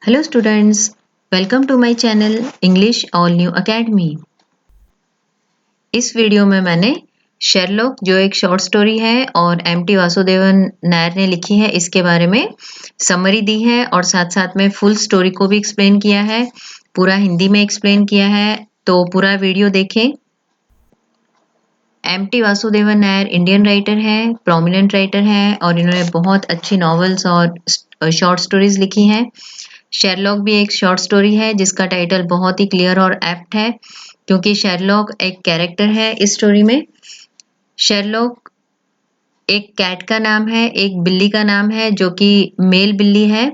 Hello students, welcome to my channel English All New Academy। इस video में मैंने Sherlock जो एक शॉर्ट स्टोरी है और एम.टी. वासुदेवन नायर ने लिखी है इसके बारे में समरी दी है और साथ साथ में फुल स्टोरी को भी एक्सप्लेन किया है, पूरा हिंदी में एक्सप्लेन किया है, तो पूरा वीडियो देखें। MT. Vasudevan Nair Indian writer है, प्रोमिनेंट राइटर है और इन्होंने बहुत अच्छी नॉवेल्स और शॉर्ट स्टोरीज लिखी हैं। शेरलॉक भी एक शॉर्ट स्टोरी है जिसका टाइटल बहुत ही क्लियर और एप्ट है क्योंकि शेरलॉक एक कैरेक्टर है इस स्टोरी में। शेरलॉक एक कैट का नाम है, एक बिल्ली का नाम है जो कि मेल बिल्ली है।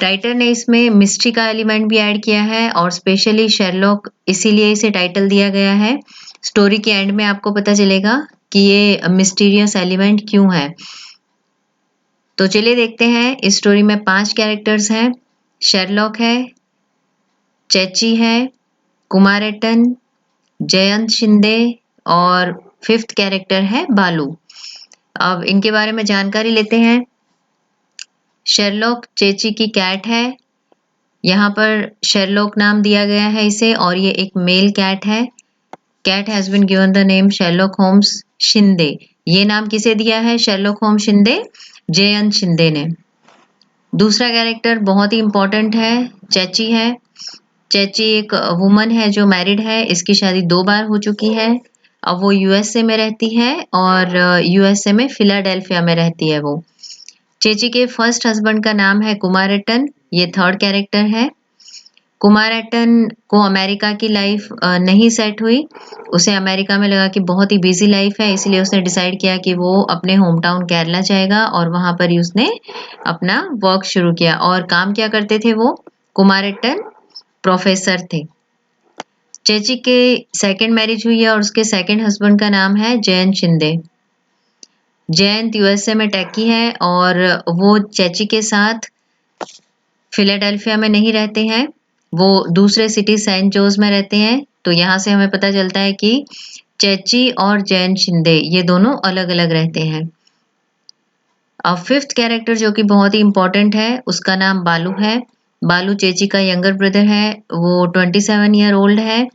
राइटर ने इसमें मिस्ट्री का एलिमेंट भी ऐड किया है और स्पेशली शेरलॉक इसीलिए इसे टाइटल दिया गया है। स्टोरी के एंड में आपको पता चलेगा कि ये मिस्टीरियस एलिमेंट क्यों है। तो चलिए देखते हैं। इस स्टोरी में 5 कैरेक्टर्स हैं। शेरलॉक है, चेची है, कुमारटन, जयंत शिंदे और 5th कैरेक्टर है बालू। अब इनके बारे में जानकारी लेते हैं। शेरलॉक चेची की कैट है। यहाँ पर शेरलॉक नाम दिया गया है इसे और ये एक मेल कैट है। Cat has been given the name Sherlock Holmes Shinde. ये नाम किसे दिया है शेरलॉक होम्स शिंदे? जयंत शिंदे ने। दूसरा कैरेक्टर बहुत ही इंपॉर्टेंट है, चेची है। चेची एक वुमन है जो मैरिड है, इसकी शादी 2 बार हो चुकी है। अब वो यूएसए में रहती है और यूएसए में फिलाडेल्फिया में रहती है वो। चेची के फर्स्ट हस्बैंड का नाम है कुमारटन, ये 3rd कैरेक्टर है। कुमारटन को अमेरिका की लाइफ नहीं सेट हुई। उसे अमेरिका में लगा कि बहुत ही बिजी लाइफ है, इसलिए उसने डिसाइड किया कि वो अपने होम टाउन केरला जाएगा और वहां पर ही उसने अपना वर्क शुरू किया। और काम क्या करते थे वो? कुमारटन प्रोफेसर थे। चेची के सेकंड मैरिज हुई है और उसके सेकंड हस्बैंड का नाम है जयंत शिंदे। जयंत यूएसए में टेकी है और वो चेची के साथ फिलाडेल्फिया में नहीं रहते हैं, वो दूसरे सिटी सेंट जोस में रहते हैं। तो यहाँ से हमें पता चलता है कि चेची और जयंत शिंदे ये दोनों अलग अलग रहते हैं। अब 5th कैरेक्टर जो कि बहुत ही इंपॉर्टेंट है उसका नाम बालू है। बालू चेची का यंगर ब्रदर है, वो 27 ईयर ओल्ड है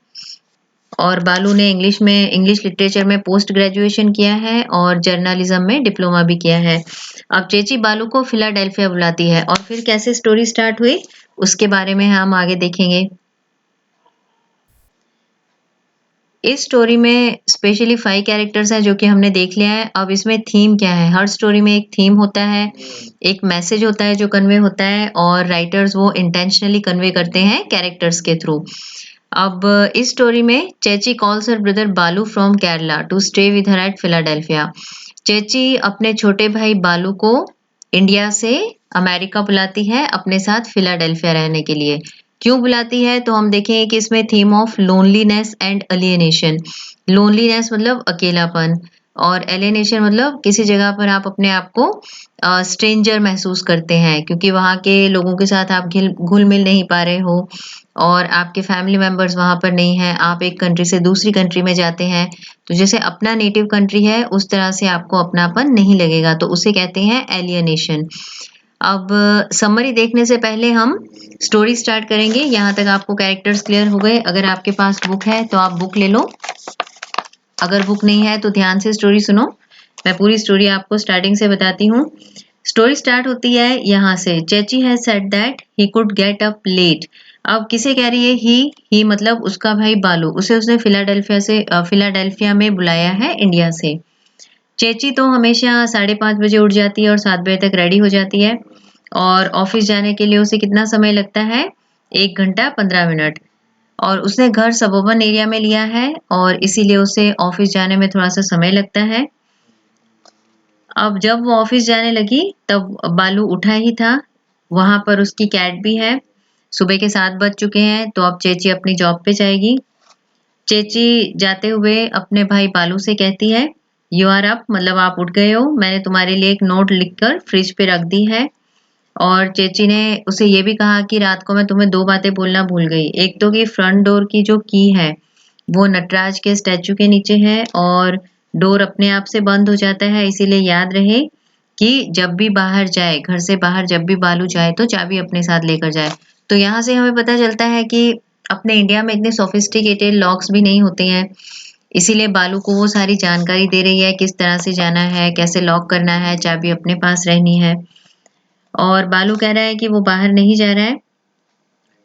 और बालू ने इंग्लिश लिटरेचर में पोस्ट ग्रेजुएशन किया है और जर्नलिज्म में डिप्लोमा भी किया है। अब चेची बालू को फिलाडेल्फिया बुलाती है और फिर कैसे स्टोरी स्टार्ट हुई उसके बारे में हम आगे देखेंगे। इस स्टोरी में स्पेशली 5 कैरेक्टर्स हैं जो कि हमने देख लिया है। अब इसमें थीम क्या है? हर स्टोरी में एक थीम होता है, एक मैसेज होता है जो कन्वे होता है और राइटर्स वो इंटेंशनली कन्वे करते हैं कैरेक्टर्स के थ्रू। अब इस स्टोरी में chechi calls her brother Balu from Kerala to stay with her at Philadelphia. Chechi अपने छोटे भाई बालू को इंडिया से अमेरिका बुलाती है अपने साथ फिलाडेल्फिया रहने के लिए। क्यों बुलाती है? तो हम देखेंगे कि इसमें theme of loneliness and alienation. Loneliness मतलब अकेलापन और एलियनेशन मतलब किसी जगह पर आप अपने आप को स्ट्रेंजर महसूस करते हैं क्योंकि वहाँ के लोगों के साथ आप घुल मिल नहीं पा रहे हो और आपके फैमिली मेंबर्स वहाँ पर नहीं हैं। आप एक कंट्री से दूसरी कंट्री में जाते हैं तो जैसे अपना नेटिव कंट्री है उस तरह से आपको अपनापन नहीं लगेगा, तो उसे कहते हैं एलियनेशन। अब समरी देखने से पहले हम स्टोरी स्टार्ट करेंगे। यहाँ तक आपको कैरेक्टर्स क्लियर हो गए। अगर आपके पास बुक है तो आप बुक ले लो, अगर बुक नहीं है तो ध्यान से स्टोरी सुनो। मैं पूरी स्टोरी आपको स्टार्टिंग से बताती हूँ। स्टोरी स्टार्ट होती है यहाँ से। Chechi has said that he could get up late. अब किसे कह रही है? ही मतलब उसका भाई बालू, उसे उसने फिलाडेल्फिया में बुलाया है इंडिया से। चेची तो हमेशा 5:30 बजे उठ जाती है और 7 बजे तक रेडी हो जाती है और ऑफिस जाने के लिए उसे कितना समय लगता है? 1 घंटा 15 मिनट। और उसने घर सबर्बन एरिया में लिया है और इसीलिए उसे ऑफिस जाने में थोड़ा सा समय लगता है। अब जब वो ऑफिस जाने लगी तब बालू उठा ही था, वहां पर उसकी कैट भी है। सुबह के 7 बज चुके हैं तो अब चेची अपनी जॉब पे जाएगी। चेची जाते हुए अपने भाई बालू से कहती है, यू आर अप मतलब आप उठ गए हो, मैंने तुम्हारे लिए एक नोट लिखकर फ्रिज पे रख दी है। और चेची ने उसे ये भी कहा कि रात को मैं तुम्हें 2 बातें बोलना भूल गई। एक तो कि फ्रंट डोर की जो की है वो नटराज के स्टैचू के नीचे है और डोर अपने आप से बंद हो जाता है, इसीलिए याद रहे कि जब भी बाहर जाए, घर से बाहर जब भी बालू जाए तो चाबी अपने साथ लेकर जाए। तो यहाँ से हमें पता चलता है कि अपने इंडिया में इतने सोफिस्टिकेटेड लॉक्स भी नहीं होते हैं, इसीलिए बालू को वो सारी जानकारी दे रही है किस तरह से जाना है, कैसे लॉक करना है, चाबी अपने पास रहनी है। और बालू कह रहा है कि वो बाहर नहीं जा रहा है।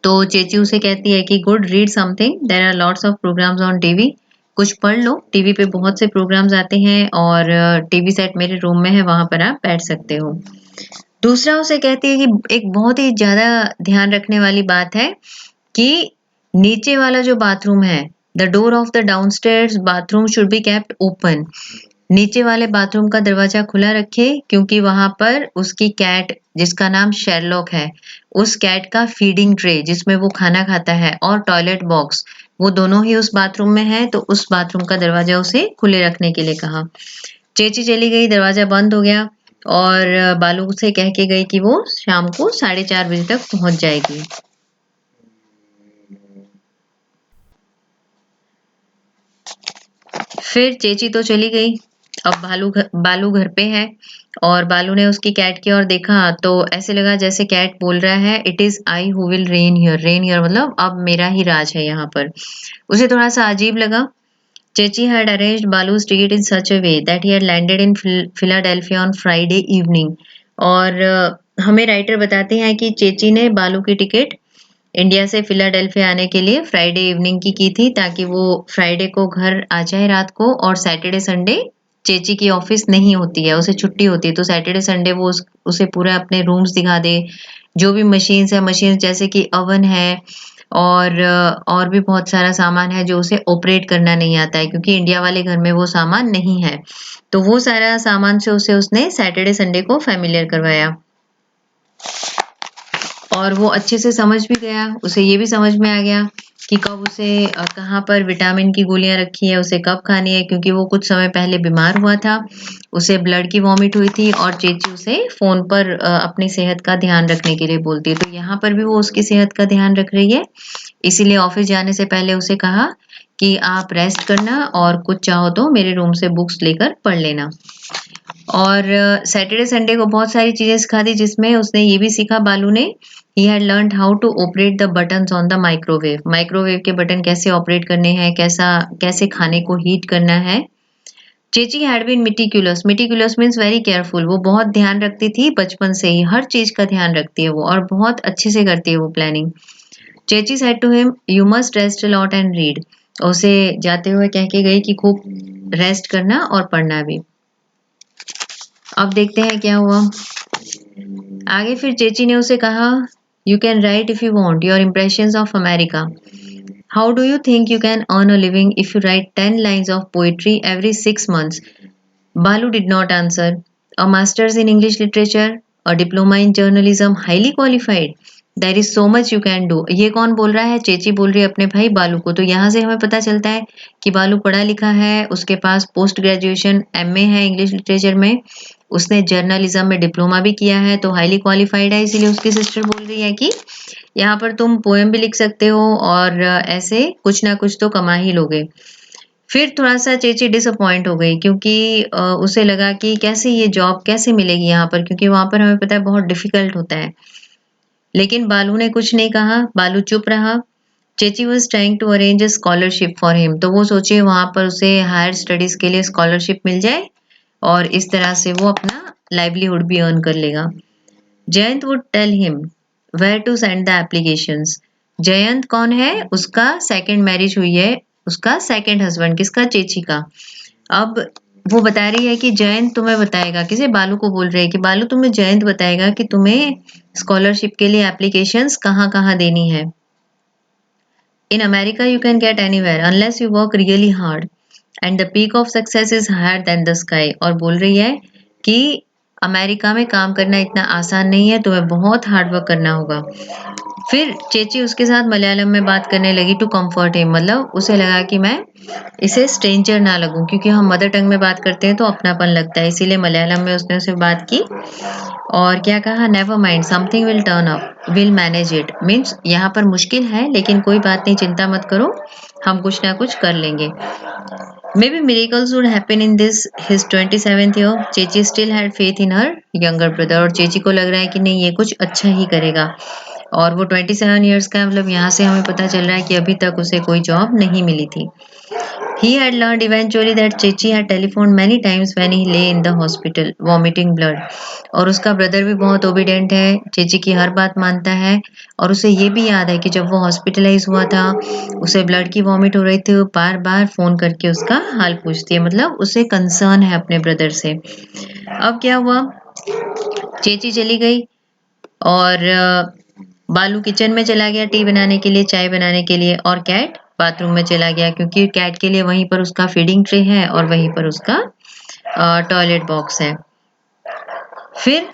तो चेची उसे कहती है कि good, read something, there are lots of programs on TV. कुछ पढ़ लो, टीवी पे बहुत से प्रोग्राम्स आते हैं और टीवी सेट मेरे रूम में है, वहां पर आप बैठ सकते हो। दूसरा उसे कहती है कि एक बहुत ही ज्यादा ध्यान रखने वाली बात है कि नीचे वाला जो बाथरूम है, the door of the downstairs bathroom should be kept open. नीचे वाले बाथरूम का दरवाजा खुला रखे क्योंकि वहां पर उसकी कैट, जिसका नाम शेरलॉक है, उस कैट का फीडिंग ट्रे जिसमें वो खाना खाता है और टॉयलेट बॉक्स, वो दोनों ही उस बाथरूम में है, तो उस बाथरूम का दरवाजा उसे खुले रखने के लिए कहा। चेची चली गई, दरवाजा बंद हो गया और बालू से कह के गई कि वो शाम को 4:30 बजे तक पहुंच जाएगी। फिर चेची तो चली गई। अब बालू घर पे है और बालू ने उसकी कैट की ओर देखा तो ऐसे लगा जैसे कैट बोल रहा है, it is I who will rain here. Rain here मतलब अब मेरा ही राज है यहाँ पर। उसे थोड़ा सा अजीब लगा। चेची had arranged Balu's ticket in such a way that he had landed in Philadelphia on Friday evening। और हमें राइटर बताते हैं कि चेची ने बालू की टिकट इंडिया से फिलाडेल्फिया आने के लिए फ्राइडे इवनिंग की थी, ताकि वो फ्राइडे को घर आ जाए रात को, और सैटरडे संडे चेची की ऑफिस नहीं होती है, उसे छुट्टी होती है, तो सैटरडे संडे वो उसे पूरा अपने रूम्स दिखा दे, जो भी मशीन्स है, मशीन्स जैसे कि ओवन है और भी बहुत सारा सामान है जो उसे ऑपरेट करना नहीं आता है क्योंकि इंडिया वाले घर में वो सामान नहीं है। तो वो सारा सामान से उसने सैटरडे संडे को फैमिलियर करवाया और वो अच्छे से समझ भी गया। उसे ये भी समझ में आ गया कि कब उसे कहाँ पर विटामिन की गोलियां रखी है, उसे कब खानी है, क्योंकि वो कुछ समय पहले बीमार हुआ था, उसे ब्लड की वॉमिट हुई थी और चेची उसे फोन पर अपनी सेहत का ध्यान रखने के लिए बोलती है। तो यहाँ पर भी वो उसकी सेहत का ध्यान रख रही है, इसीलिए ऑफिस जाने से पहले उसे कहा कि आप रेस्ट करना और कुछ चाहो तो मेरे रूम से बुक्स लेकर पढ़ लेना। और सैटरडे संडे को बहुत सारी चीजें सिखा दी, जिसमें उसने ये भी सीखा बालू ने, he had learned how to operate the buttons on the microwave. Microwave के बटन कैसे ऑपरेट करने हैं, कैसे खाने को हीट करना है। Chechi had been meticulous. Meticulous means very careful. वो बहुत ध्यान रखती थी बचपन से ही, हर चीज का ध्यान रखती है वो और बहुत अच्छे से करती है वो planning. Chechi said to him, you must rest a lot and read. उसे जाते हुए कह के गई कि खूब रेस्ट करना और पढ़ना भी। अब देखते हैं क्या हुआ आगे। फिर चेची ने उसे कहा, you can write if you want your impressions of America. How do you think you can earn a living if you write 10 lines of poetry every 6 months? Balu did not answer. A master's in English literature, a diploma in journalism, highly qualified. There is so much you can do. ये कौन बोल रहा है? चेची बोल रही है अपने भाई बालू को। तो यहाँ से हमें पता चलता है कि बालू पढ़ा लिखा है, उसके पास पोस्ट ग्रेजुएशन एमए है इंग्लिश लिटरेचर में, उसने जर्नलिज्म में डिप्लोमा भी किया है, तो हाईली क्वालिफाइड है। इसीलिए उसकी सिस्टर बोल रही है कि यहाँ पर तुम पोएम भी लिख सकते हो और ऐसे कुछ ना कुछ तो कमा ही लोगे। फिर थोड़ा सा चेची डिसअपॉइंट हो गई क्योंकि उसे लगा कि कैसे ये जॉब कैसे मिलेगी यहाँ पर, क्योंकि वहां पर हमें पता है बहुत डिफिकल्ट होता है। लेकिन बालू ने कुछ नहीं कहा, बालू चुप रहा। Chechi was trying to arrange a scholarship for him. तो वो सोचे वहां पर उसे हायर स्टडीज के लिए स्कॉलरशिप मिल जाए और इस तरह से वो अपना लाइवलीहुड भी अर्न कर लेगा। Jayant would tell him where to send the applications. Jayant कौन है? उसका सेकंड मैरिज हुई है, उसका सेकंड हस्बैंड, किसका? चेची का। अब वो बता रही है कि जयंत तुम्हें बताएगा, किसे? बालू को बोल रही है कि बालू तुम्हें जयंत बताएगा कि तुम्हें स्कॉलरशिप के लिए एप्लीकेशंस कहाँ कहाँ देनी है। In America you can get anywhere unless you work really hard and the peak of success is higher than the sky. और बोल रही है कि अमेरिका में काम करना इतना आसान नहीं है, तुम्हें बहुत हार्ड वर्क करना होगा। फिर चेची उसके साथ मलयालम में बात करने लगी टू कंफर्ट हिम। मतलब उसे लगा कि मैं इसे स्ट्रेंजर ना लगूं, क्योंकि हम मदर टंग में बात करते हैं तो अपनापन लगता है, इसीलिए मलयालम में उसने उसे बात की। और क्या कहा? Never mind, something will turn up, will manage it. Means यहाँ पर मुश्किल है लेकिन कोई बात नहीं, चिंता मत करो, हम कुछ ना कुछ कर लेंगे। Maybe miracles would happen in this his 27th year. चेची still had faith in her younger brother और चेची को लग रहा है कि नहीं ये कुछ अच्छा ही करेगा और वो 27 ईयर्स का मतलब यहाँ से हमें पता चल रहा है कि अभी तक उसे कोई जॉब नहीं मिली थी. He had learned eventually that Chechi had telephoned many times when he lay in the hospital, vomiting blood. और उसका ब्रदर भी बहुत ओबीडेंट है, चेची की हर बात मानता है और उसे ये भी याद है कि जब वो हॉस्पिटलाइज हुआ था, उसे ब्लड की वॉमिट हो रही थी, वो बार बार फोन करके उसका हाल पूछती है, मतलब उसे कंसर्न है अपने ब्रदर से. अब क्या हुआ, चेची चली गई और बालू किचन में चला गया टी बनाने के लिए, चाय बनाने के लिए और कैट बाथरूम में चला गया क्योंकि कैट के लिए वहीं पर उसका फीडिंग ट्रे है और वहीं पर उसका टॉयलेट बॉक्स है. फिर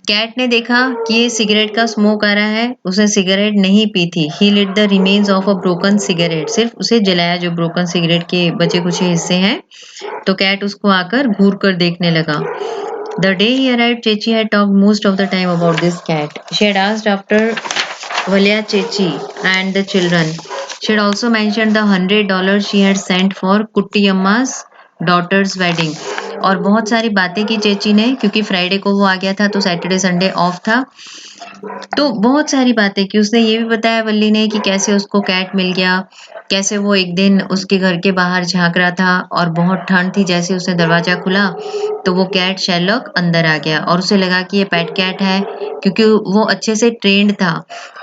कैट ने देखा कि ये सिगरेट का स्मोक आ रहा है. उसने सिगरेट नहीं पी थी. He lit the remains of a broken cigarette. सिर्फ उसे जलाया जो ब्रोकन सिगरेट के बचे कुछ हिस्से हैं. तो कैट उसको आकर घूर कर देखने लगा. The day he arrived, Chechi had talked most of the time about this cat. She had asked after Valya Chechi and the children. She had also mentioned the $100 she had sent for Kutti Amma's daughter's wedding. और बहुत सारी बातें की चेची ने क्योंकि Friday को वो आ गया था तो सैटरडे संडे ऑफ था. तो बहुत सारी बातें की. उसने ये भी बताया वल्ली ने कि कैसे उसको कैट मिल गया, कैसे वो एक दिन उसके घर के बाहर झांक रहा था और बहुत ठंड थी. जैसे उसने दरवाजा खुला तो वो कैट शेरलॉक अंदर आ गया और उसे लगा कि ये पेट कैट है क्योंकि वो अच्छे से ट्रेंड था.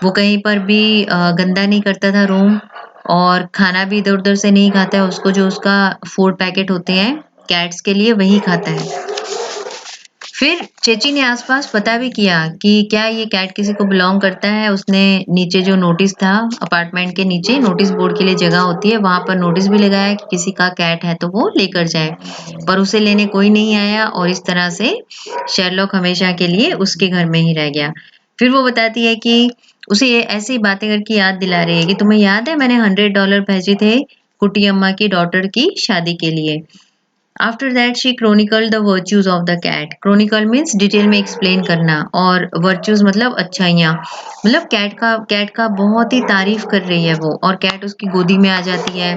वो कहीं पर भी गंदा नहीं करता था रूम और खाना भी इधर उधर से नहीं खाता है. उसको जो उसका फूड पैकेट होते हैं कैट्स के लिए वही खाता है. फिर चेची ने आसपास पता भी किया कि क्या ये कैट किसी को बिलोंग करता है. उसने नीचे जो नोटिस था, अपार्टमेंट के नीचे नोटिस बोर्ड के लिए जगह होती है, वहां पर नोटिस भी लगाया कि किसी का कैट है तो वो लेकर जाए. पर उसे लेने कोई नहीं आया और इस तरह से शेरलॉक हमेशा के लिए उसके घर में ही रह गया. फिर वो बताती है कि उसे ये ऐसी बातें करके याद दिला रही है कि तुम्हें याद है मैंने $100 भेजे थे कुटी अम्मा की डॉटर की शादी के लिए. After that she chronicled the virtues of the cat. Chronicle means detail में एक्सप्लेन करना और virtues मतलब अच्छाइयाँ. मतलब कैट का बहुत ही तारीफ कर रही है वो और कैट उसकी गोदी में आ जाती है,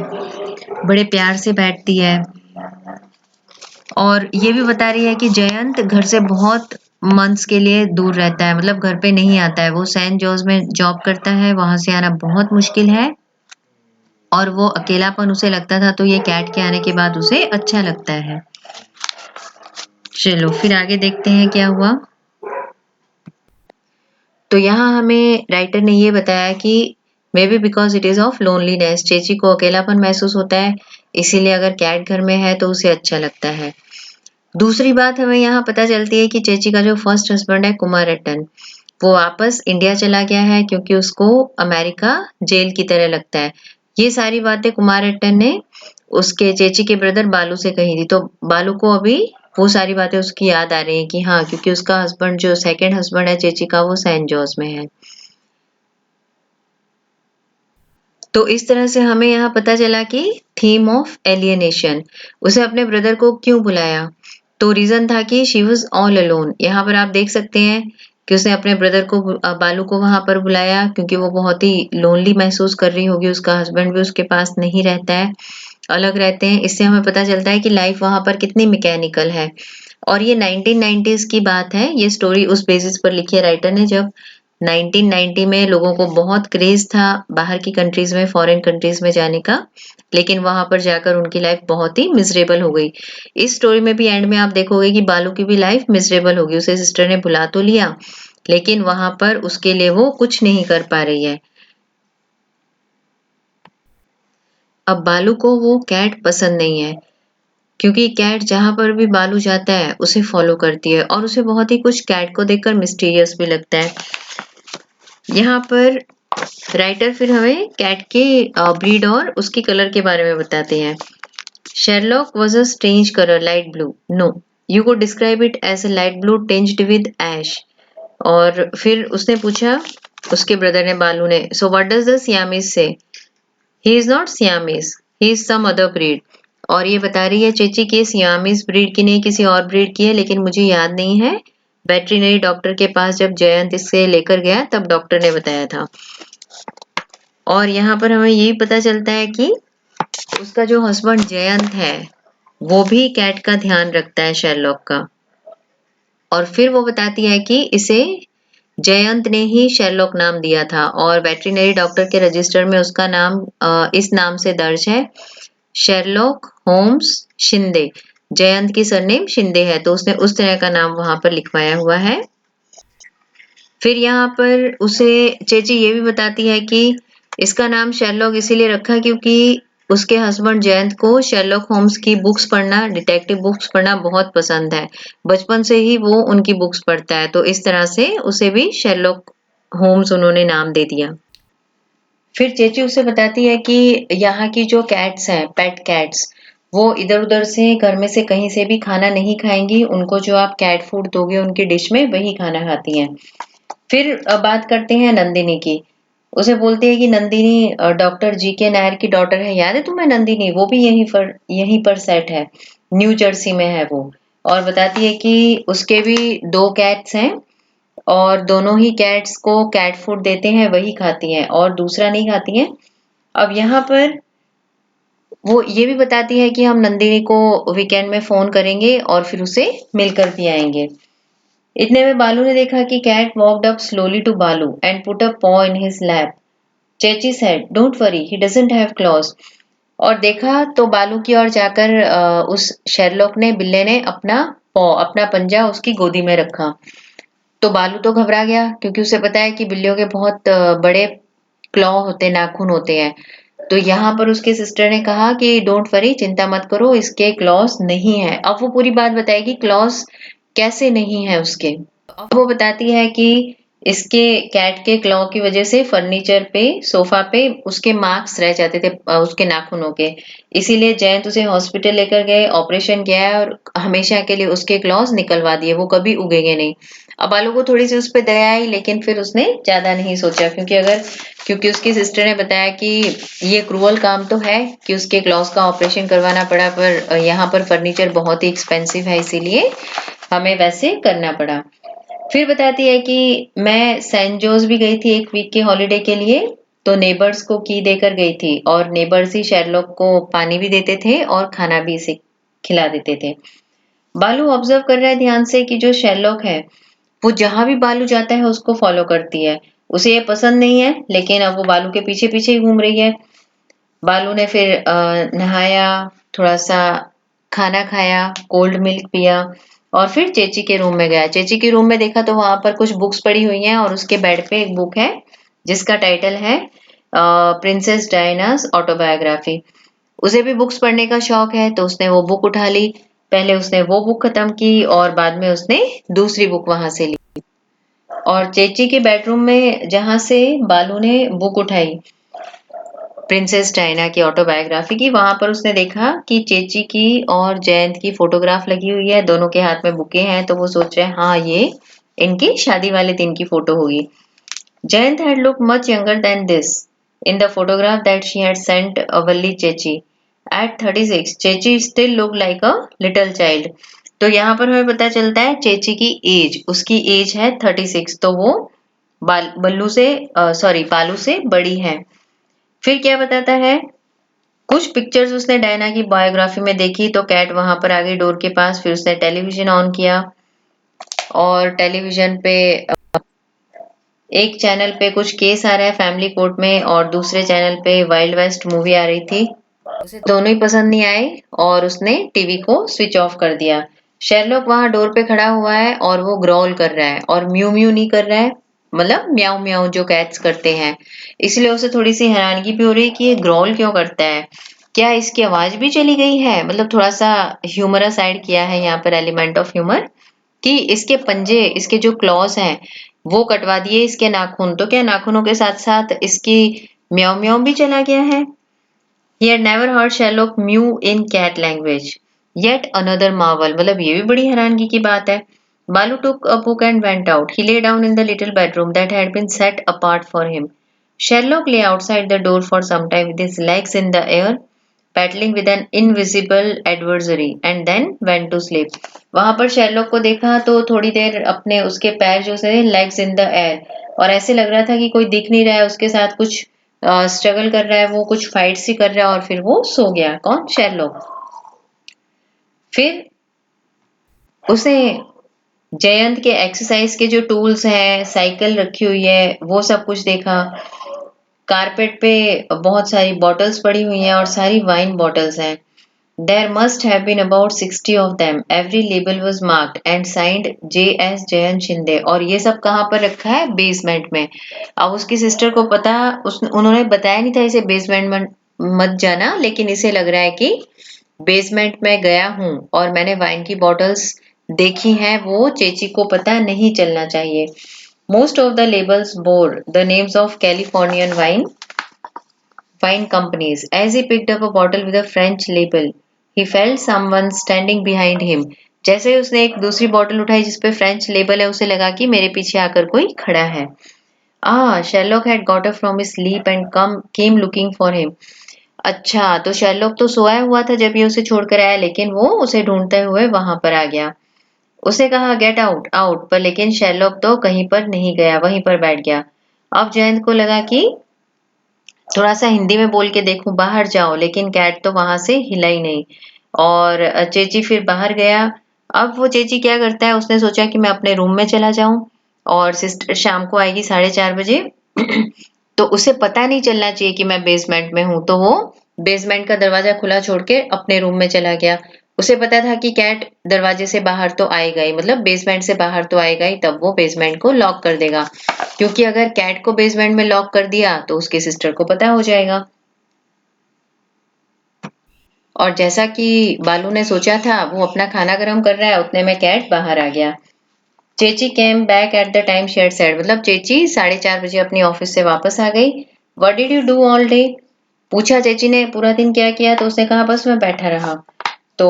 बड़े प्यार से बैठती है और ये भी बता रही है कि जयंत घर से बहुत मंथ्स के लिए दूर रहता है, मतलब घर पे नहीं आता है. वो सैन जोस में जॉब करता है, वहां से आना बहुत मुश्किल है और वो अकेलापन उसे लगता था तो ये कैट के आने के बाद उसे अच्छा लगता है. चलो फिर आगे देखते हैं क्या हुआ. तो यहाँ हमें राइटर ने ये बताया कि maybe because it is of loneliness, Chechi को अकेलापन महसूस होता है, इसीलिए अगर कैट घर में है तो उसे अच्छा लगता है. दूसरी बात हमें यहाँ पता चलती है कि चेची का जो फर्स्ट हस्बैंड है कुमारट्टन, वो वापस इंडिया चला गया है क्योंकि उसको अमेरिका जेल की तरह लगता है. ये सारी बातें कुमारट्टन ने उसके चेची के ब्रदर बालू से कही थी. तो बालू को अभी वो सारी बातें उसकी याद आ रही हैं कि हाँ, क्योंकि उसका हस्बैंड जो सेकंड हस्बैंड है चेची का वो सैन जोस में है. तो इस तरह से हमें यहाँ पता चला कि थीम ऑफ एलियनेशन. उसे अपने ब्रदर को क्यों बुलाया, तो रीजन था कि शी वॉज ऑल अलोन. यहाँ पर आप देख सकते हैं कि उसने अपने ब्रदर को बालू को वहां पर बुलाया क्योंकि वो बहुत ही लोनली महसूस कर रही होगी. उसका हस्बैंड भी उसके पास नहीं रहता है, अलग रहते हैं. इससे हमें पता चलता है कि लाइफ वहां पर कितनी मैकेनिकल है. और ये 1990s की बात है. ये स्टोरी उस बेसिस पर लिखी है राइटर ने जब 1990 में लोगों को बहुत क्रेज था बाहर की कंट्रीज में, फॉरेन कंट्रीज में जाने का, लेकिन वहां पर जाकर उनकी लाइफ बहुत ही मिजरेबल हो गई. इस स्टोरी में भी एंड में आप देखोगे कि बालू की भी लाइफ मिजरेबल होगी. उसे सिस्टर ने बुला तो लिया लेकिन वहां पर उसके लिए वो कुछ नहीं कर पा रही है. अब बालू को वो कैट पसंद नहीं है क्योंकि कैट जहां पर भी बालू जाता है उसे फॉलो करती है और उसे बहुत ही कुछ कैट को देखकर मिस्टीरियस भी लगता है. यहाँ पर राइटर फिर हमें कैट के ब्रीड और उसकी कलर के बारे में बताते हैं. Sherlock was a strange colour, light blue. No, you could describe it as a light blue tinged with ash. और फिर उसने पूछा, उसके ब्रदर ने, बालू ने, so what does the Siamese say. He is not Siamese, he is some other breed. और ये बता रही है चेची कि सियामीज ब्रीड की नहीं, किसी और ब्रीड की है, लेकिन मुझे याद नहीं है. वेटरिनरी डॉक्टर के पास जब जयंत इससे लेकर गया तब डॉक्टर ने बताया था. और यहाँ पर हमें यही पता चलता है कि उसका जो हस्बैंड जयंत है वो भी कैट का ध्यान रखता है शेरलॉक का। और फिर वो बताती है कि इसे जयंत ने ही शेरलॉक नाम दिया था और वेटरिनरी डॉक्टर के रजिस्टर में उसका नाम इस नाम से दर्ज है, शेरलॉक होम्स शिंदे। जयंत की सरनेम शिंदे है तो उसने उस तरह का नाम वहां पर लिखवाया हुआ है। फिर यहाँ पर उसे चेची ये भी बताती है कि इसका नाम शेरलॉक इसीलिए रखा क्योंकि उसके हस्बैंड जयंत को शेरलॉक होम्स की बुक्स पढ़ना, डिटेक्टिव बुक्स पढ़ना बहुत पसंद है। बचपन से ही वो उनकी बुक्स पढ़ता है तो इस तरह से उसे भी शेरलॉक होम्स उन्होंने नाम दे दिया। फिर चेची उसे बताती है कि यहाँ की जो कैट्स हैं, पेट कैट्स, वो इधर-उधर से घर में से कहीं से भी खाना नहीं खाएंगी। उनको जो आप कैट फूड दोगे उनकी डिश में वही खाना खाती हैं। फिर बात करते हैं नंदिनी की। उसे बोलती है कि नंदिनी डॉक्टर जी के नायर की डॉटर है, याद है तुम्हें नंदिनी? वो भी यहीं पर सेट है, न्यू जर्सी में है वो। और बताती है कि उसके भी 2 कैट्स हैं और दोनों ही कैट्स को कैट फूड देते हैं, वही खाती हैं और दूसरा नहीं खाती हैं। अब यहाँ पर वो ये भी बताती है कि हम नंदिनी को वीकेंड में फ़ोन करेंगे और फिर उसे मिलकर भी आएँगे। इतने में बालू ने देखा कि cat walked up slowly to Balu and put a paw in his lap. Chechi said, don't worry, he doesn't have claws. और देखा तो बालू की ओर जाकर उस शेरलॉक ने, बिल्ले ने अपना पॉ, अपना पंजा उसकी गोदी में रखा। तो बालू तो घबरा गया क्योंकि उसे पता है कि बिल्लियों के बहुत बड़े क्लॉ होते, नाखून होते हैं। तो यहाँ पर उसके सिस्टर ने कहा कि डोंट वरी, चिंता मत करो, इसके क्लॉस नहीं है। अब वो पूरी बात बताएगी क्लॉस कैसे नहीं है उसके। अब वो बताती है कि इसके कैट के क्लॉ की वजह से फर्नीचर पे, सोफा पे उसके मार्क्स रह जाते थे उसके नाखूनों के। इसीलिए जयंत उसे हॉस्पिटल लेकर गए, ऑपरेशन किया है और हमेशा के लिए उसके क्लॉज निकलवा दिए, वो कभी उगेंगे नहीं। अब बालू को थोड़ी सी उस पर दया आई लेकिन फिर उसने ज्यादा नहीं सोचा क्योंकि उसकी सिस्टर ने बताया कि ये क्रूअल काम तो है कि उसके क्लॉज का ऑपरेशन करवाना पड़ा, पर यहाँ पर फर्नीचर बहुत ही एक्सपेंसिव है इसीलिए हमें वैसे करना पड़ा। फिर बताती है कि मैं सेंट जोस भी गई थी 1 वीक के हॉलिडे के लिए, तो नेबर्स को की देकर गई थी और नेबर्स ही शेरलॉक को पानी भी देते थे और खाना भी इसे खिला देते थे। बालू ऑब्जर्व कर रहा है ध्यान से कि जो शेरलॉक है वो जहां भी बालू जाता है उसको फॉलो करती है। उसे ये पसंद नहीं है लेकिन अब वो बालू के पीछे पीछे ही घूम रही है। बालू ने फिर नहाया, थोड़ा सा खाना खाया, कोल्ड मिल्क पिया और फिर चेची के रूम में गया। चेची के रूम में देखा तो वहां पर कुछ बुक्स पड़ी हुई हैं और उसके बेड पे एक बुक है जिसका टाइटल है प्रिंसेस डायनास ऑटोबायोग्राफी। उसे भी बुक्स पढ़ने का शौक है तो उसने वो बुक उठा ली। पहले उसने वो बुक खत्म की और बाद में उसने दूसरी बुक वहां से ली। और चेची के बेडरूम में जहां से बालू ने बुक उठाई प्रिंसेस डायना की ऑटोबायोग्राफी की, वहां पर उसने देखा कि चेची की और जयंत की फोटोग्राफ लगी हुई है, दोनों के हाथ में बुके हैं। तो वो सोच रहे हैं हाँ ये इनकी शादी वाले दिन की फोटो होगी। Jayant had looked much younger than this in the photograph that she had sent Avalli Chechi. At 36, Chechi still looked like a little child. तो यहाँ पर हमें पता चलता है चेची की एज, उसकी एज है 36, तो वो बालू से बड़ी है। फिर क्या बताता है, कुछ पिक्चर्स उसने डायना की बायोग्राफी में देखी तो कैट वहां पर आ गई डोर के पास। फिर उसने टेलीविजन ऑन किया और टेलीविजन पे एक चैनल पे कुछ केस आ रहा है फैमिली कोर्ट में और दूसरे चैनल पे वाइल्ड वेस्ट मूवी आ रही थी। उसे दोनों ही पसंद नहीं आए और उसने टीवी को स्विच ऑफ कर दिया। शेरलॉक वहां डोर पे खड़ा हुआ है और वो ग्रॉल कर रहा है और म्यू म्यू नहीं कर रहा है, मतलब म्याऊ म्याऊ जो कैट्स करते हैं। इसलिए उसे थोड़ी सी हैरानगी भी हो रही है कि ये ग्रॉल क्यों करता है, क्या इसकी आवाज भी चली गई है? मतलब थोड़ा सा ह्यूमरस ऐड किया है यहाँ पर, एलिमेंट ऑफ ह्यूमर, कि इसके पंजे, इसके जो क्लॉज हैं वो कटवा दिए इसके नाखून, तो क्या नाखूनों के साथ साथ इसकी म्याऊ म्याऊ भी चला गया है? He had never heard Sherlock mew in cat language. Yet another marvel, मतलब ये भी बड़ी हैरानगी की बात है। Balu took a book and went out. He lay down in the little bedroom that had been set apart for him. Sherlock lay outside the door for some time with his legs in the air, battling with an invisible adversary, and then went to sleep. वहां पर Sherlock को देखा तो थोड़ी देर अपने उसके पैर जो से लेग्स इन द एयर, और ऐसे लग रहा था कि कोई दिख नहीं रहा है, उसके साथ कुछ स्ट्रगल कर रहा है, वो कुछ फाइट सी कर रहा है और फिर वो सो गया। कौन? शेरलॉक। फिर उसने जयंत के एक्सरसाइज के जो टूल्स हैं, साइकिल रखी हुई है, वो सब कुछ देखा। कारपेट पे बहुत सारी बॉटल्स पड़ी हुई हैं और सारी वाइन बॉटल्स हैं। There must have been about 60 of them. Every label was marked and signed J.S. Jayant Shinde. और ये सब कहाँ पर रखा है? बेसमेंट में। अब उसकी सिस्टर को पता, उन्होंने बताया नहीं था इसे बेसमेंट में मत जाना, लेकिन इसे लग रहा है कि बेसमेंट में गया हूँ और मैंने वाइन की बॉटल्स देखी हैं, वो चेची को पता नहीं चलना चाहिए। Most of the labels bore the names of Californian wine companies. As he picked up a bottle with a French label, he felt someone standing behind him. जैसे ही उसने एक दूसरी बॉटल उठाई जिसपे फ्रेंच लेबल है, उसे लगा कि मेरे पीछे आकर कोई खड़ा है। Sherlock had got up from his sleep and came looking for him. अच्छा, तो शेरलॉक तो सोया हुआ था जब ये उसे छोड़कर आया, लेकिन वो उसे ढूंढते हुए वहां पर आ गया। उसने कहा गेट आउट आउट, पर लेकिन शेरलॉक तो कहीं पर नहीं गया, वहीं पर बैठ गया। अब जयंत को लगा कि थोड़ा सा हिंदी में बोल के देखूं, बाहर जाओ, लेकिन कैट तो वहां से हिला ही नहीं। और चेची फिर बाहर गया। अब वो चेची क्या करता है, उसने सोचा कि मैं अपने रूम में चला जाऊं और सिस्टर शाम को आएगी 4:30 बजे। तो उसे पता नहीं चलना चाहिए कि मैं बेसमेंट में हूं, तो वो बेसमेंट का दरवाजा खुला छोड़ के अपने रूम में चला गया। उसे पता था कि कैट दरवाजे से बाहर तो आएगा ही, मतलब बेसमेंट से बाहर तो आएगा ही, तब वो बेसमेंट को लॉक कर देगा। क्योंकि अगर कैट को बेसमेंट में लॉक कर दिया तो उसके सिस्टर को पता हो जाएगा। और जैसा कि बालू ने सोचा था, वो अपना खाना गर्म कर रहा है, उतने में कैट बाहर आ गया। Chechi came back at the time she had said, मतलब चेची 4:30 बजे अपनी ऑफिस से वापस आ गई। What did you do all day? पूछा चेची ने पूरा दिन क्या किया, तो उसने कहा बस मैं बैठा रहा। तो